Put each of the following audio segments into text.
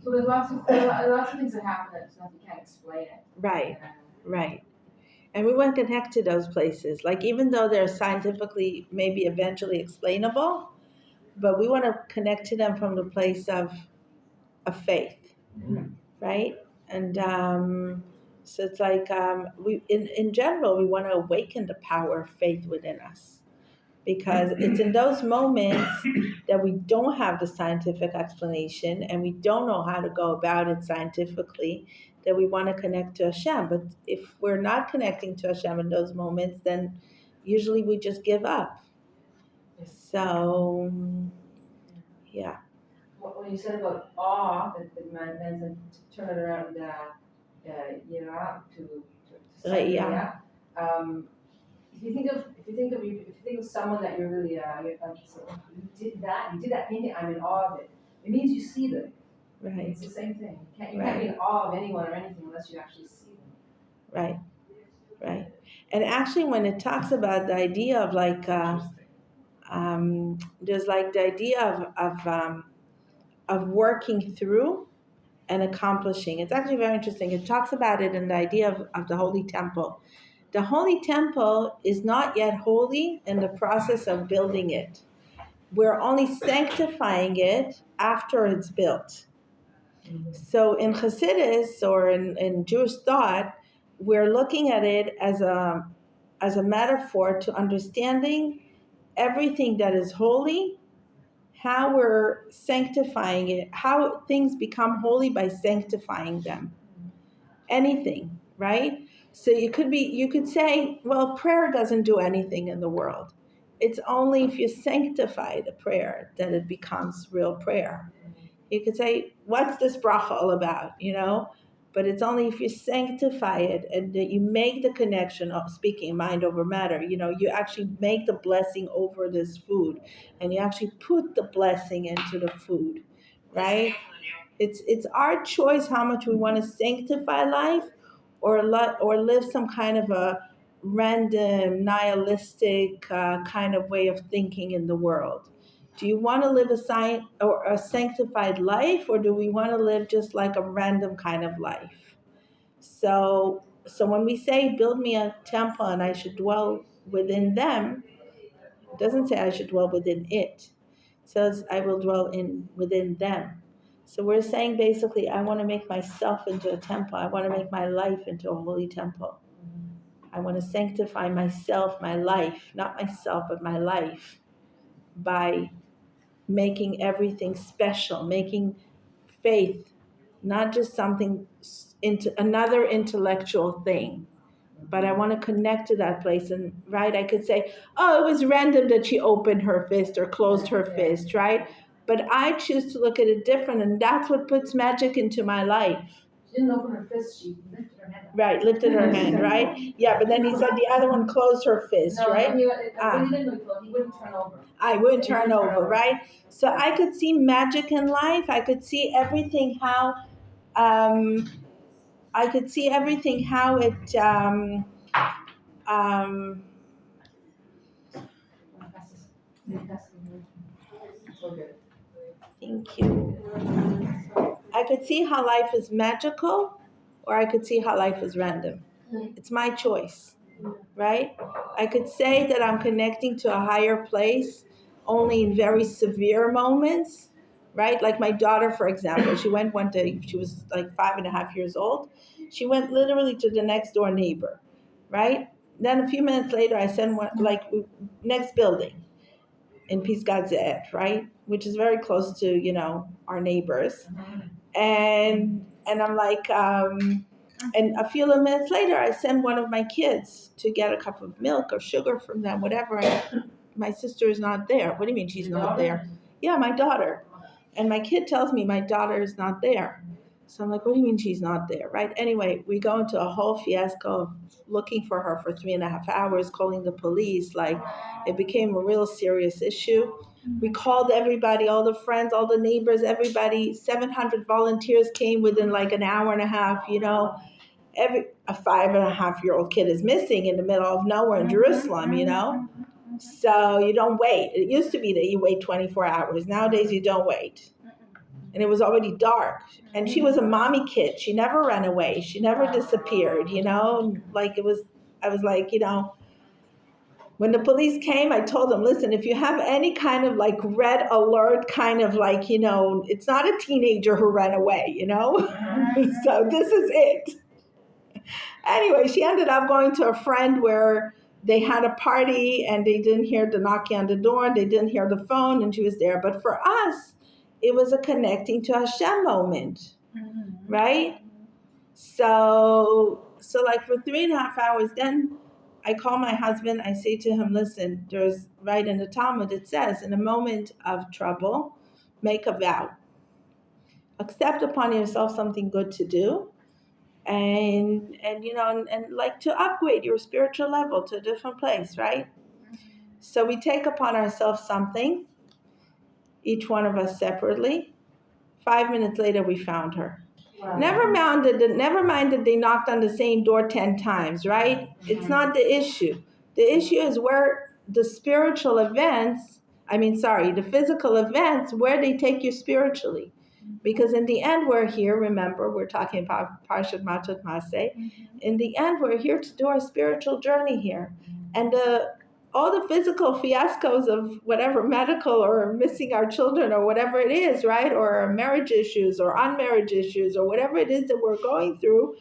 So there's lots of things that happen that you can't explain it. Right, right. And we want to connect to those places. Like, even though they're scientifically maybe eventually explainable, but we want to connect to them from the place of faith, right? And so it's like we in general we want to awaken the power of faith within us, because it's in those moments that we don't have the scientific explanation and we don't know how to go about it scientifically, that we want to connect to Hashem. But if we're not connecting to Hashem in those moments, then usually we just give up. So, yeah. When you said about awe, that man to turn it around, to Yeah. if you think of someone that you're really you did that painting, I'm in awe of it. It means you see them. Right. It's the same thing. You can't be in awe of anyone or anything unless you actually see them. Right. Right. And actually, when it talks about the idea of like, there's like the idea of working through and accomplishing. It's actually very interesting. It talks about it in the idea of the Holy Temple. The Holy Temple is not yet holy in the process of building it. We're only sanctifying it after it's built. So in Hasidus or in Jewish thought, we're looking at it as a metaphor to understanding everything that is holy, how we're sanctifying it, how things become holy by sanctifying them. Anything, right? So you could say, well, prayer doesn't do anything in the world. It's only if you sanctify the prayer that it becomes real prayer. You could say, what's this bracha all about, But it's only if you sanctify it and that you make the connection of speaking mind over matter. You actually make the blessing over this food, and you actually put the blessing into the food, right? It's our choice how much we want to sanctify life, or live some kind of a random nihilistic kind of way of thinking in the world. Do you want to live a sanctified life, or do we want to live just like a random kind of life? So when we say build me a temple and I should dwell within them, it doesn't say I should dwell within it. It says I will dwell within them. So we're saying basically I want to make myself into a temple. I want to make my life into a holy temple. I want to sanctify myself, my life, not myself, but my life, by making everything special, making faith not just something into another intellectual thing, but I want to connect to that place. And right, I could say, oh, it was random that she opened her fist or closed her fist, right? But I choose to look at it different, and that's what puts magic into my life. She didn't open her fist, she lifted her hand up. Right, lifted her hand, right? Yeah, but then he said the other one closed her fist, right? He wouldn't turn over. I wouldn't turn over, right? So I could see magic in life. I could see everything how thank you. I could see how life is magical, or I could see how life is random. It's my choice, right? I could say that I'm connecting to a higher place only in very severe moments, right? Like my daughter, for example, she went one day, she was like 5.5 years old. She went literally to the next door neighbor, right? Then a few minutes later, I sent one, like, next building in Pisgat Ze'ev, right? Which is very close to, our neighbors. And I'm like, and a few minutes later, I send one of my kids to get a cup of milk or sugar from them, whatever. And my sister is not there. What do you mean she's not there? Yeah, my daughter. And my kid tells me my daughter is not there. So I'm like, what do you mean she's not there, right? Anyway, we go into a whole fiasco of looking for her for 3.5 hours, calling the police. Like, it became a real serious issue. We called everybody, all the friends, all the neighbors, everybody. 700 volunteers came within like an hour and a half, a 5.5-year-old kid is missing in the middle of nowhere in Jerusalem, So you don't wait. It used to be that you wait 24 hours. Nowadays you don't wait. and it was already dark. And she was a mommy kid. She never ran away. She never disappeared, Like I was like, when the police came, I told them, listen, if you have any kind of like red alert kind of like, it's not a teenager who ran away, So this is it. Anyway, she ended up going to a friend where they had a party and they didn't hear the knocking on the door, they didn't hear the phone, and she was there. But for us, it was a connecting to Hashem moment, right? So like for 3.5 hours, then I call my husband, I say to him, listen, there's right in the Talmud, it says, in a moment of trouble, make a vow. Accept upon yourself something good to do, and like to upgrade your spiritual level to a different place, right? So we take upon ourselves something, each one of us separately. 5 minutes later, we found her. Wow. Never mind that they knocked on the same door 10 times, right? It's not the issue. The issue is where the spiritual events, the physical events, where they take you spiritually. Because in the end, we're here, remember, we're talking about Parshat Matot Maseh. In the end, we're here to do our spiritual journey here. And all the physical fiascos of whatever medical or missing our children or whatever it is, right? Or marriage issues or unmarriage issues or whatever it is that we're going through,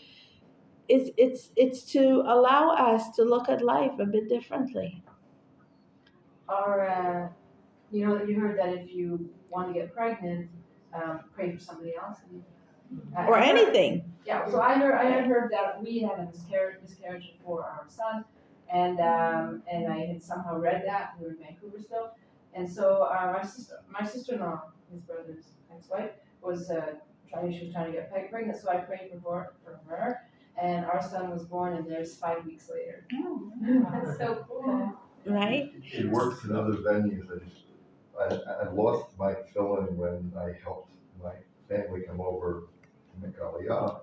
it's to allow us to look at life a bit differently. Or, you heard that if you want to get pregnant, pray for somebody else. Or anything. Yeah, so I heard that we had a miscarriage for our son, and I had somehow read that. We were in Vancouver still, and so my sister-in-law, his brother's ex-wife, was trying to get pregnant, so I prayed for her, and our son was born, and there's 5 weeks later. Oh, That's so cool. Right? It works in other venues. I lost my tefillin when I helped my family come over to make Aliyah,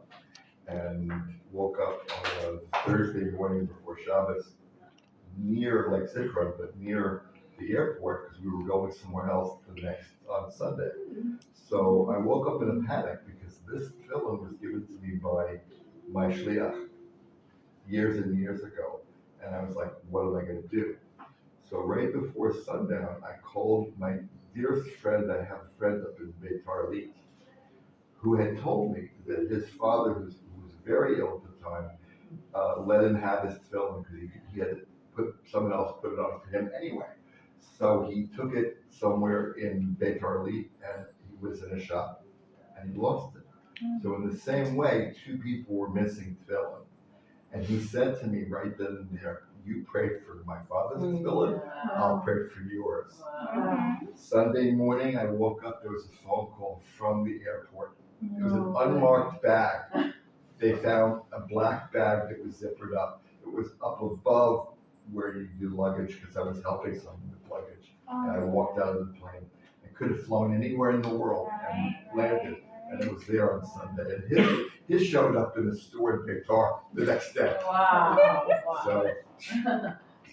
and woke up on a Thursday morning before Shabbos, near Lake Zikron, but near the airport because we were going somewhere else on Sunday. So I woke up in a panic because this tefillin was given to me by my shliach years and years ago, and I was like, what am I going to do? So right before sundown, I called my dearest friend. I have a friend up in Beitar Lit, who had told me that his father, who was very ill at the time, let him have his tefillin because he had someone else put it on for him anyway. So he took it somewhere in Beitar Lit, and he was in a shop, and he lost it. So in the same way, 2 people were missing tefillin. And he said to me right then and there, you pray for my father's tefillin, I'll pray for yours. Wow. Sunday morning, I woke up, there was a phone call from the airport. It was an unmarked bag. They found a black bag that was zippered up. It was up above where you do luggage because I was helping someone with luggage. And I walked out of the plane. I could have flown anywhere in the world and landed. And it was there on Sunday. And his showed up in the store in Beitar the next day. Wow. So,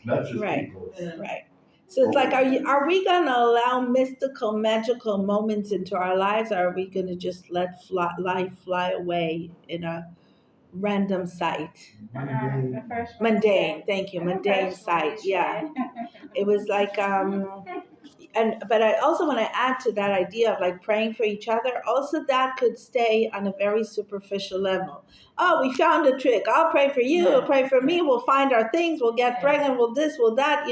not just Right. people. Right. So it's like, are we going to allow mystical, magical moments into our lives, or are we going to just let life fly away in a random sight? Mundane. Thank you. Mundane sight. Yeah. It was like, but I also want to add to that idea of like praying for each other. Also, that could stay on a very superficial level. Oh, we found a trick. I'll pray for you. You'll pray for me. We'll find our things. We'll get pregnant. We'll this. We'll that.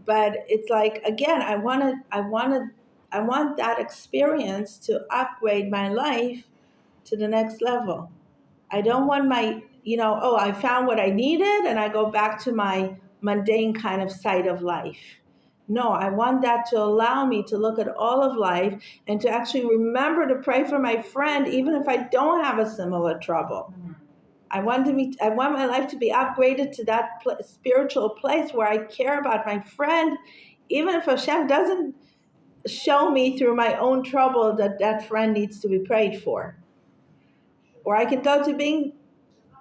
But it's like, again, I want that experience to upgrade my life to the next level. I don't want my, I found what I needed and I go back to my mundane kind of side of life. No, I want that to allow me to look at all of life and to actually remember to pray for my friend, even if I don't have a similar trouble. I want my life to be upgraded to that spiritual place where I care about my friend, even if Hashem doesn't show me through my own trouble that friend needs to be prayed for. Or I can go to being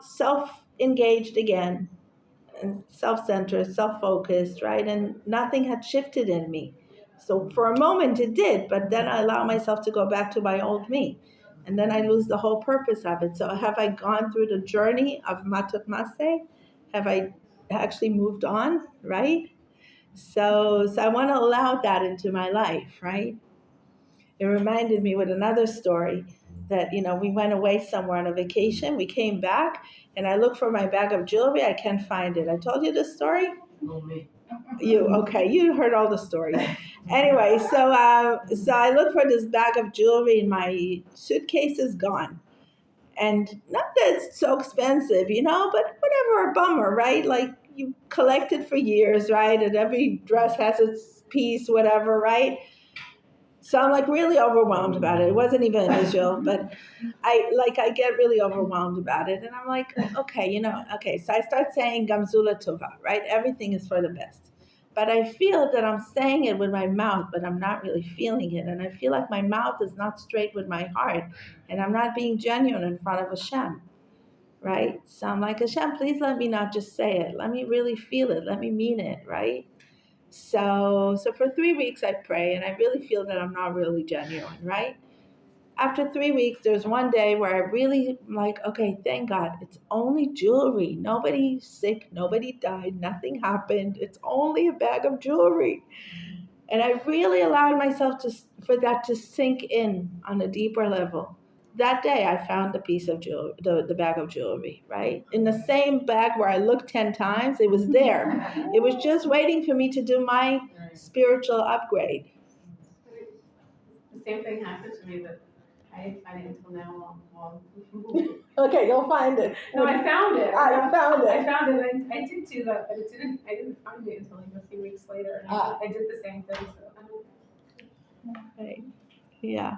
self-engaged again, and self-centered, self-focused, right? And nothing had shifted in me. So for a moment it did, but then I allow myself to go back to my old me. And then I lose the whole purpose of it. So have I gone through the journey of Matot Maseh? Have I actually moved on, right? So I want to allow that into my life, right? It reminded me with another story that, we went away somewhere on a vacation. We came back and I looked for my bag of jewelry. I can't find it. I told you this story? You heard all the stories. Anyway, so I looked for this bag of jewelry and my suitcase is gone. And not that it's so expensive, but whatever, a bummer, right? Like you collected for years, right? And every dress has its piece, whatever, right? So I'm like really overwhelmed about it. It wasn't even an issue, but I get really overwhelmed about it. And I'm like, okay. So I start saying Gamzula Tova, right? Everything is for the best. But I feel that I'm saying it with my mouth, but I'm not really feeling it. And I feel like my mouth is not straight with my heart. And I'm not being genuine in front of Hashem, right? So I'm like, Hashem, please let me not just say it. Let me really feel it. Let me mean it, right? So for 3 weeks I pray and I really feel that I'm not really genuine, right? After 3 weeks, there's one day where I really like, okay, thank God, it's only jewelry. Nobody's sick, nobody died, nothing happened. It's only a bag of jewelry. And I really allowed myself for that to sink in on a deeper level. That day I found the piece of jewelry, the bag of jewelry, right? In the same bag where I looked 10 times, it was there. It was just waiting for me to do my spiritual upgrade. The same thing happened to me, but I didn't find it until now. Okay, you'll find it. No, I found it. I found it. I found it. I did do that, but I didn't find it until like a few weeks later. And I did the same thing. So. Right. Yeah.